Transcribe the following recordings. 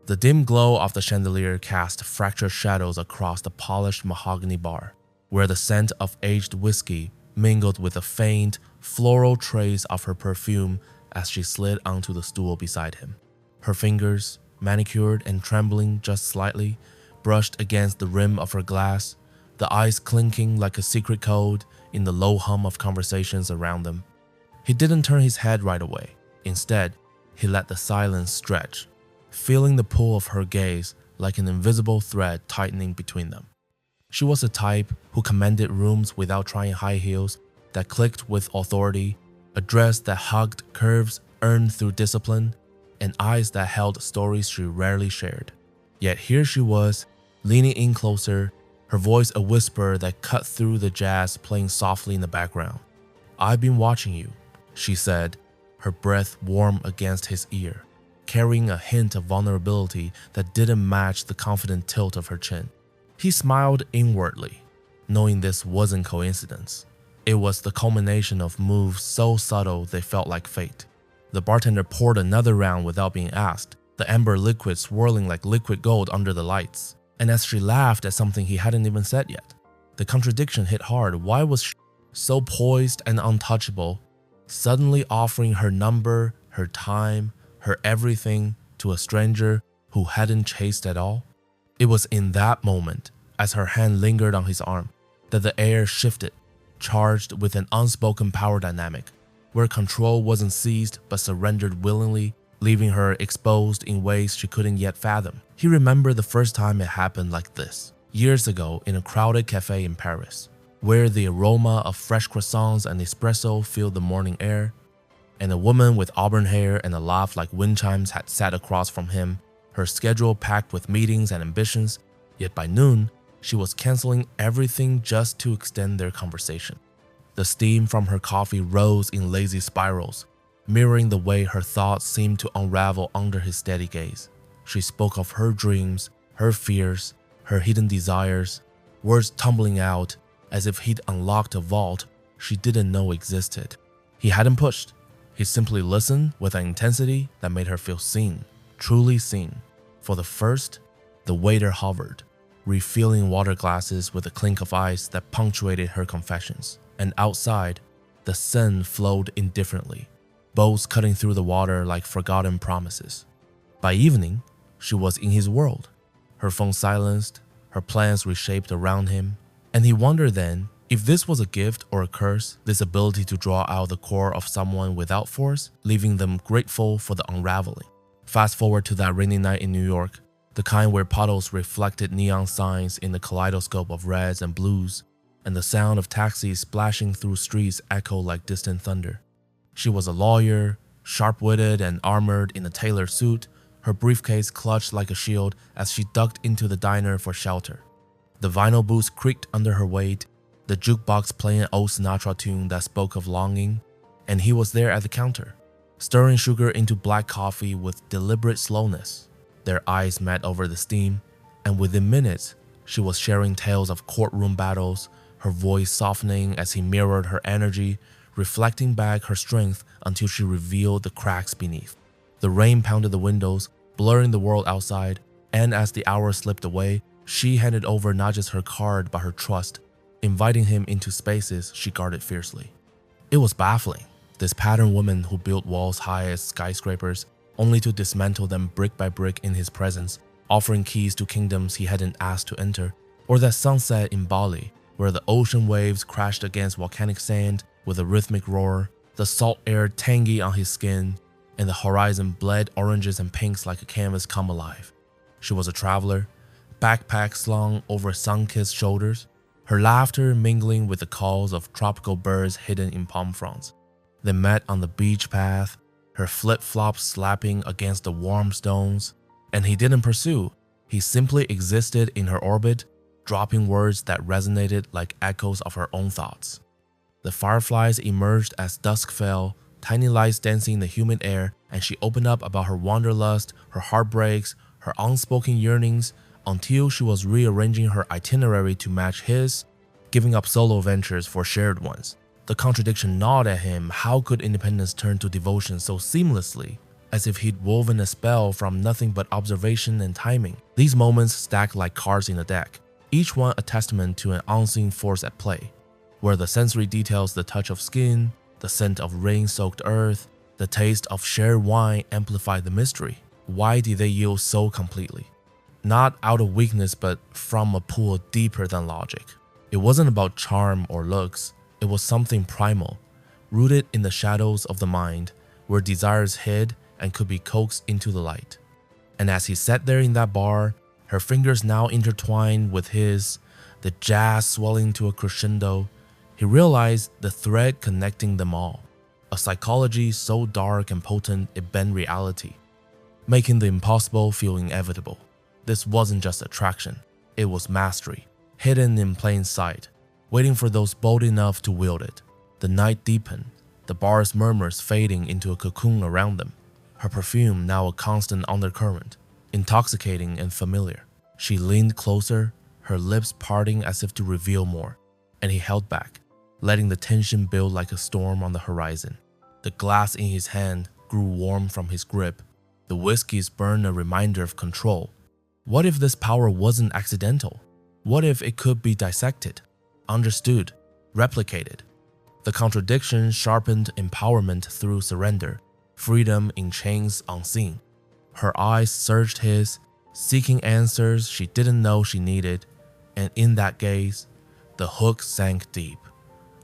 The dim glow of the chandelier cast fractured shadows across the polished mahogany bar, where the scent of aged whiskey mingled with a faint, floral trace of her perfume as she slid onto the stool beside him. Her fingers, manicured and trembling just slightly, brushed against the rim of her glass, the ice clinking like a secret code in the low hum of conversations around them. He didn't turn his head right away. Instead, he let the silence stretch, feeling the pull of her gaze like an invisible thread tightening between them. She was the type who commanded rooms without trying high heels, that clicked with authority, a dress that hugged curves earned through discipline, and eyes that held stories she rarely shared. Yet here she was, leaning in closer, her voice a whisper that cut through the jazz playing softly in the background. "I've been watching you," she said, her breath warm against his ear, carrying a hint of vulnerability that didn't match the confident tilt of her chin. He smiled inwardly, knowing this wasn't coincidence. It was the culmination of moves so subtle they felt like fate. The bartender poured another round without being asked, the amber liquid swirling like liquid gold under the lights. And as she laughed at something he hadn't even said yet, the contradiction hit hard. Why was she, so poised and untouchable, suddenly offering her number, her time, her everything to a stranger who hadn't chased at all? It was in that moment, as her hand lingered on his arm, that the air shifted, charged with an unspoken power dynamic, where control wasn't seized but surrendered willingly, leaving her exposed in ways she couldn't yet fathom. He remembered the first time it happened like this, years ago in a crowded cafe in Paris, where the aroma of fresh croissants and espresso filled the morning air, and a woman with auburn hair and a laugh like wind chimes had sat across from him, her schedule packed with meetings and ambitions, yet by noon, she was canceling everything just to extend their conversation. The steam from her coffee rose in lazy spirals, mirroring the way her thoughts seemed to unravel under his steady gaze. She spoke of her dreams, her fears, her hidden desires, words tumbling out as if he'd unlocked a vault she didn't know existed. He hadn't pushed. He simply listened with an intensity that made her feel seen, truly seen. For the first, the waiter hovered, refilling water glasses with a clink of ice that punctuated her confessions. And outside, the sun flowed indifferently, boats cutting through the water like forgotten promises. By evening, she was in his world, her phone silenced, her plans reshaped around him, and he wondered then if this was a gift or a curse, this ability to draw out the core of someone without force, leaving them grateful for the unraveling. Fast forward to that rainy night in New York, the kind where puddles reflected neon signs in the kaleidoscope of reds and blues, and the sound of taxis splashing through streets echoed like distant thunder. She was a lawyer, sharp-witted and armored in a tailored suit, her briefcase clutched like a shield as she ducked into the diner for shelter. The vinyl boots creaked under her weight, the jukebox playing an old Sinatra tune that spoke of longing, and he was there at the counter, stirring sugar into black coffee with deliberate slowness. Their eyes met over the steam, and within minutes, she was sharing tales of courtroom battles, her voice softening as he mirrored her energy, reflecting back her strength until she revealed the cracks beneath. The rain pounded the windows, blurring the world outside, and as the hours slipped away, she handed over not just her card but her trust, inviting him into spaces she guarded fiercely. It was baffling, this patterned woman who built walls high as skyscrapers, only to dismantle them brick by brick in his presence, offering keys to kingdoms he hadn't asked to enter, or that sunset in Bali, where the ocean waves crashed against volcanic sand with a rhythmic roar, the salt air tangy on his skin, and the horizon bled oranges and pinks like a canvas come alive. She was a traveler, backpack slung over sun-kissed shoulders, her laughter mingling with the calls of tropical birds hidden in palm fronds. They met on the beach path, her flip-flops slapping against the warm stones, and he didn't pursue. He simply existed in her orbit, dropping words that resonated like echoes of her own thoughts. The fireflies emerged as dusk fell, tiny lights dancing in the humid air, and she opened up about her wanderlust, her heartbreaks, her unspoken yearnings, until she was rearranging her itinerary to match his, giving up solo ventures for shared ones. The contradiction gnawed at him. How could independence turn to devotion so seamlessly? as if he'd woven a spell from nothing but observation and timing. These moments stack like cards in a deck, each one a testament to an unseen force at play, where the sensory details, the touch of skin, the scent of rain-soaked earth, the taste of shared wine amplify the mystery. Why did they yield so completely? Not out of weakness, but from a pool deeper than logic. It wasn't about charm or looks, it was something primal, rooted in the shadows of the mind, where desires hid and could be coaxed into the light. And as he sat there in that bar, her fingers now intertwined with his, the jazz swelling to a crescendo, he realized the thread connecting them all, a psychology so dark and potent it bent reality, making the impossible feel inevitable. This wasn't just attraction, it was mastery, hidden in plain sight, waiting for those bold enough to wield it. The night deepened, the bar's murmurs fading into a cocoon around them, her perfume now a constant undercurrent, intoxicating and familiar. She leaned closer, her lips parting as if to reveal more, and he held back, letting the tension build like a storm on the horizon. The glass in his hand grew warm from his grip, the whiskies burned a reminder of control. What if this power wasn't accidental? What if it could be dissected, understood, replicated? The contradiction sharpened empowerment through surrender, freedom in chains unseen. Her eyes searched his, seeking answers she didn't know she needed, and in that gaze, the hook sank deep.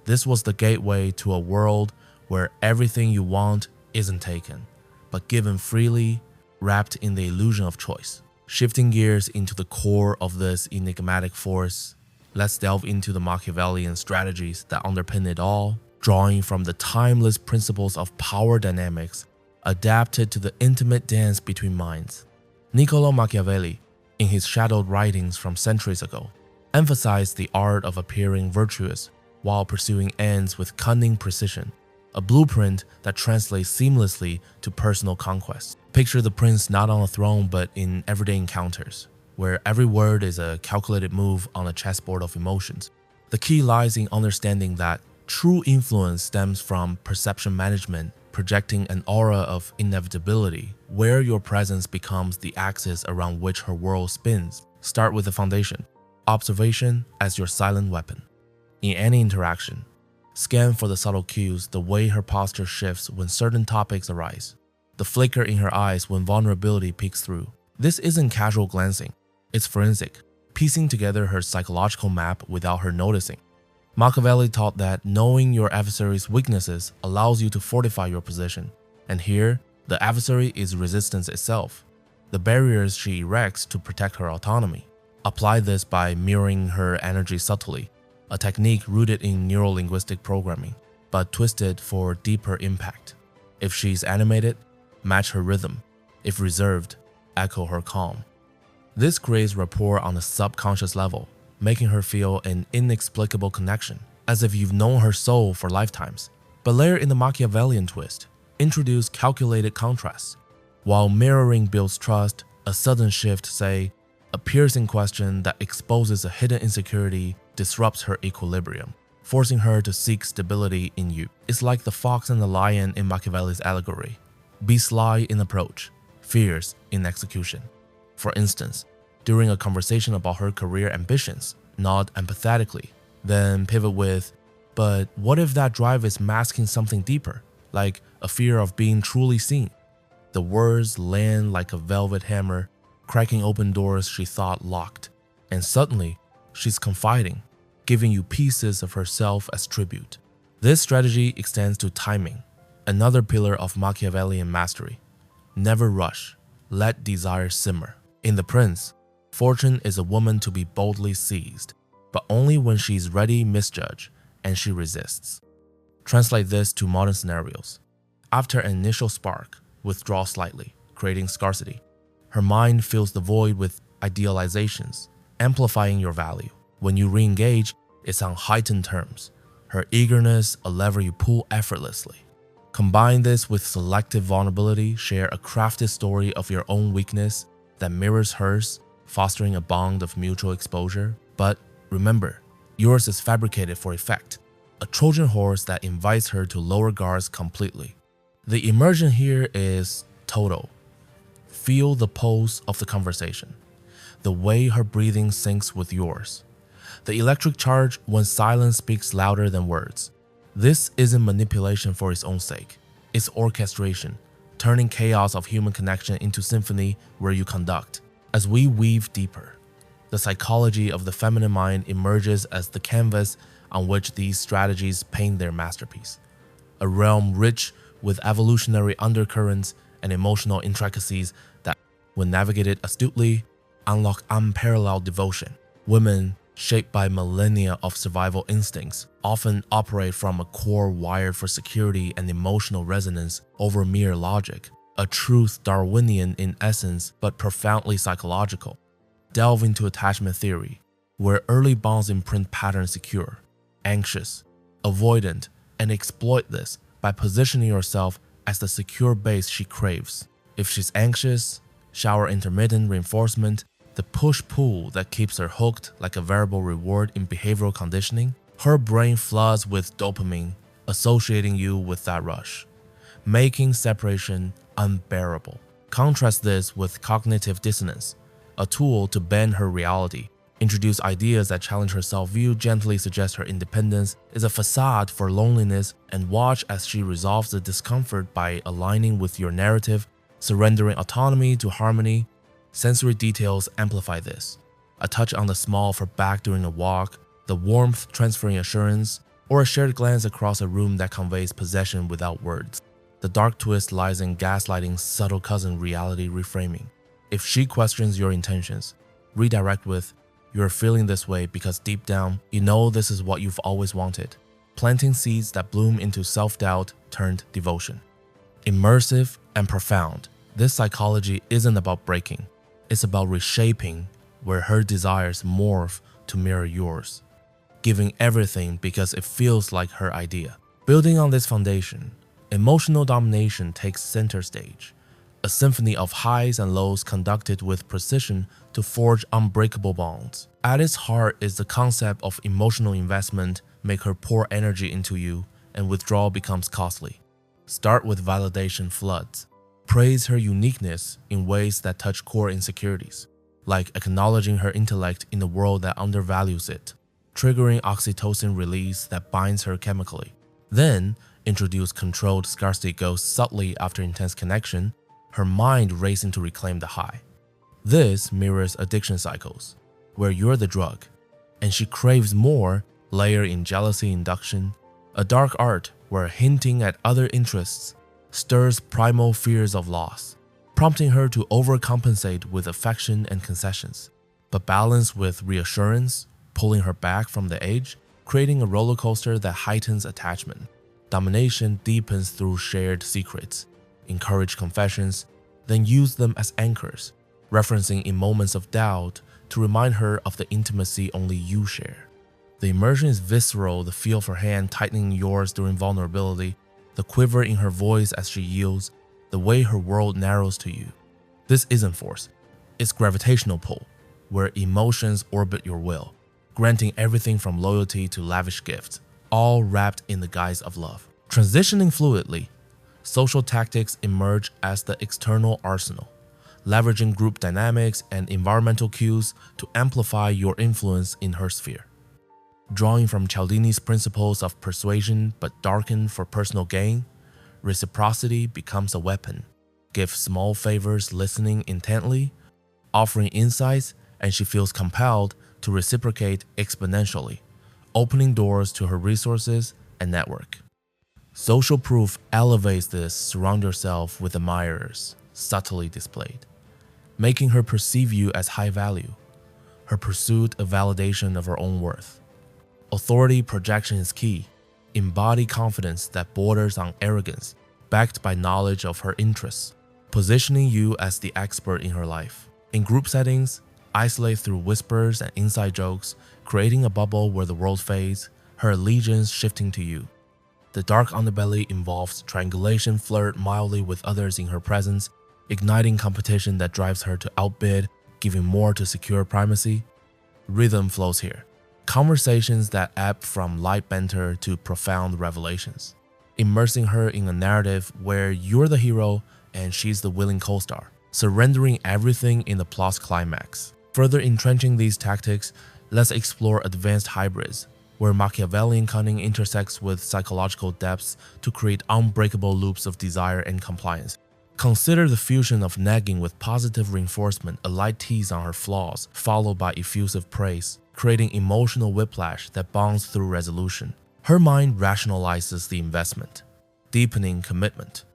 This was the gateway to a world where everything you want isn't taken, but given freely, wrapped in the illusion of choice. Shifting gears into the core of this enigmatic force, let's delve into the Machiavellian strategies that underpin it all, drawing from the timeless principles of power dynamics adapted to the intimate dance between minds. Niccolo Machiavelli, in his shadowed writings from centuries ago, emphasized the art of appearing virtuous while pursuing ends with cunning precision, a blueprint that translates seamlessly to personal conquest. Picture the prince not on a throne but in everyday encounters, where every word is a calculated move on a chessboard of emotions. The key lies in understanding that true influence stems from perception management, projecting an aura of inevitability, where your presence becomes the axis around which her world spins. Start with the foundation, observation as your silent weapon. In any interaction, scan for the subtle cues, the way her posture shifts when certain topics arise, the flicker in her eyes when vulnerability peeks through. This isn't casual glancing, it's forensic, piecing together her psychological map without her noticing. Machiavelli taught that knowing your adversary's weaknesses allows you to fortify your position, and here, the adversary is resistance itself, the barriers she erects to protect her autonomy. Apply this by mirroring her energy subtly, a technique rooted in neuro-linguistic programming, but twisted for deeper impact. If she's animated, match her rhythm. If reserved, echo her calm. This creates rapport on a subconscious level, making her feel an inexplicable connection, as if you've known her soul for lifetimes. But layer in the Machiavellian twist, introduce calculated contrasts. While mirroring builds trust, a sudden shift, say, a piercing question that exposes a hidden insecurity, disrupts her equilibrium, forcing her to seek stability in you. It's like the fox and the lion in Machiavelli's allegory. Be sly in approach, fierce in execution. For instance, during a conversation about her career ambitions, nod empathetically, then pivot with, but what if that drive is masking something deeper, like a fear of being truly seen? The words land like a velvet hammer, cracking open doors she thought locked, and suddenly, she's confiding, giving you pieces of herself as tribute. This strategy extends to timing, another pillar of Machiavellian mastery. Never rush, let desire simmer. In The Prince, fortune is a woman to be boldly seized, but only when she's ready misjudged and she resists. Translate this to modern scenarios. After an initial spark, withdraw slightly, creating scarcity. Her mind fills the void with idealizations, amplifying your value. When you re-engage, it's on heightened terms. Her eagerness, a lever you pull effortlessly. Combine this with selective vulnerability, share a crafted story of your own weakness that mirrors hers, fostering a bond of mutual exposure. But remember, yours is fabricated for effect, a Trojan horse that invites her to lower guards completely. The immersion here is total. Feel the pulse of the conversation, the way her breathing syncs with yours. The electric charge when silence speaks louder than words. This isn't manipulation for its own sake. It's orchestration, turning chaos of human connection into symphony where you conduct. As we weave deeper, the psychology of the feminine mind emerges as the canvas on which these strategies paint their masterpiece. A realm rich with evolutionary undercurrents and emotional intricacies that, when navigated astutely, unlock unparalleled devotion. Women, shaped by millennia of survival instincts, often operate from a core wired for security and emotional resonance over mere logic, a truth Darwinian in essence but profoundly psychological. Delve into attachment theory, where early bonds imprint patterns secure, anxious, avoidant, and exploit this by positioning yourself as the secure base she craves. If she's anxious, shower intermittent reinforcement, the push-pull that keeps her hooked like a variable reward in behavioral conditioning. Her brain floods with dopamine, associating you with that rush, making separation unbearable. Contrast this with cognitive dissonance, a tool to bend her reality. Introduce ideas that challenge her self-view, gently suggest her independence is a facade for loneliness, and watch as she resolves the discomfort by aligning with your narrative, surrendering autonomy to harmony. Sensory details amplify this. A touch on the small of her back during a walk, the warmth transferring assurance, or a shared glance across a room that conveys possession without words. The dark twist lies in gaslighting's subtle cousin reality reframing. If she questions your intentions, redirect with, "You're feeling this way because deep down, you know this is what you've always wanted," planting seeds that bloom into self-doubt turned devotion. Immersive and profound, this psychology isn't about breaking. It's about reshaping where her desires morph to mirror yours, giving everything because it feels like her idea. Building on this foundation, emotional domination takes center stage, a symphony of highs and lows conducted with precision to forge unbreakable bonds. At its heart is the concept of emotional investment. Make her pour energy into you, and withdrawal becomes costly. Start with validation floods. Praise her uniqueness in ways that touch core insecurities, like acknowledging her intellect in a world that undervalues it, triggering oxytocin release that binds her chemically. Then, introduce controlled scarcity ghosts subtly after intense connection, her mind racing to reclaim the high. This mirrors addiction cycles, where you're the drug, and she craves more, layer in jealousy induction, a dark art where hinting at other interests stirs primal fears of loss, prompting her to overcompensate with affection and concessions, but balance with reassurance, pulling her back from the edge, creating a roller coaster that heightens attachment. Domination deepens through shared secrets, encourage confessions, then use them as anchors, referencing in moments of doubt to remind her of the intimacy only you share. The immersion is visceral, the feel of her hand tightening yours during vulnerability, the quiver in her voice as she yields, the way her world narrows to you. This isn't force, it's gravitational pull, where emotions orbit your will, granting everything from loyalty to lavish gifts, all wrapped in the guise of love. Transitioning fluidly, social tactics emerge as the external arsenal, leveraging group dynamics and environmental cues to amplify your influence in her sphere. Drawing from Cialdini's principles of persuasion but darkened for personal gain, reciprocity becomes a weapon. Give small favors listening intently, offering insights, and she feels compelled to reciprocate exponentially, opening doors to her resources and network. Social proof elevates this. Surround yourself with admirers, subtly displayed, making her perceive you as high value, her pursuit a validation of her own worth. Authority projection is key. Embody confidence that borders on arrogance, backed by knowledge of her interests, positioning you as the expert in her life. In group settings, isolate through whispers and inside jokes, creating a bubble where the world fades, her allegiance shifting to you. The dark underbelly involves triangulation, flirt mildly with others in her presence, igniting competition that drives her to outbid, giving more to secure primacy. Rhythm flows here. Conversations that ebb from light banter to profound revelations, immersing her in a narrative where you're the hero and she's the willing co-star, surrendering everything in the plot's climax. Further entrenching these tactics, let's explore advanced hybrids, where Machiavellian cunning intersects with psychological depths to create unbreakable loops of desire and compliance. Consider the fusion of nagging with positive reinforcement, a light tease on her flaws, followed by effusive praise, creating emotional whiplash that bonds through resolution. Her mind rationalizes the investment, deepening commitment.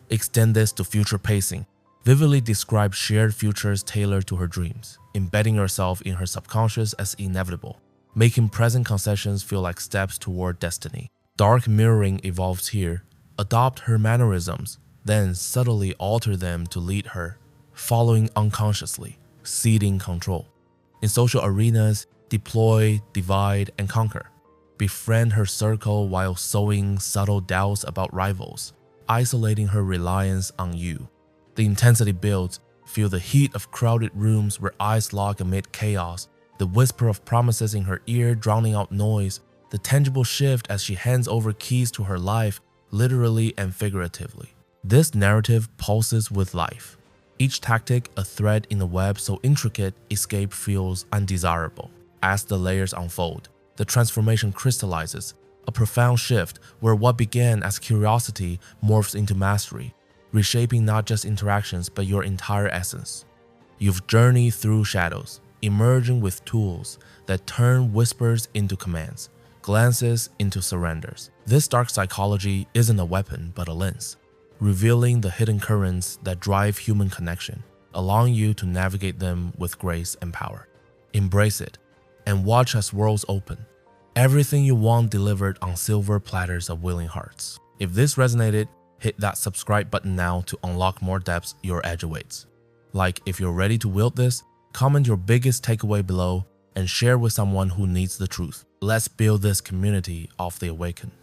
Extend this to future pacing. Vividly describe shared futures tailored to her dreams, embedding yourself in her subconscious as inevitable, making present concessions feel like steps toward destiny. Dark mirroring evolves here. Adopt her mannerisms, then subtly alter them to lead her, following unconsciously, ceding control. In social arenas, deploy, divide, and conquer. Befriend her circle while sowing subtle doubts about rivals, isolating her reliance on you. The intensity builds. Feel the heat of crowded rooms where eyes lock amid chaos, the whisper of promises in her ear drowning out noise, the tangible shift as she hands over keys to her life, literally and figuratively. This narrative pulses with life. Each tactic a thread in a web so intricate escape feels undesirable. As the layers unfold, the transformation crystallizes, a profound shift where what began as curiosity morphs into mastery, reshaping not just interactions but your entire essence. You've journeyed through shadows, emerging with tools that turn whispers into commands, glances into surrenders. This dark psychology isn't a weapon but a lens, revealing the hidden currents that drive human connection, allowing you to navigate them with grace and power. Embrace it, and watch as worlds open. Everything you want delivered on silver platters of willing hearts. If this resonated, hit that subscribe button now to unlock more depths your edge awaits. Like if you're ready to wield this, comment your biggest takeaway below and share with someone who needs the truth. Let's build this community of the awakened.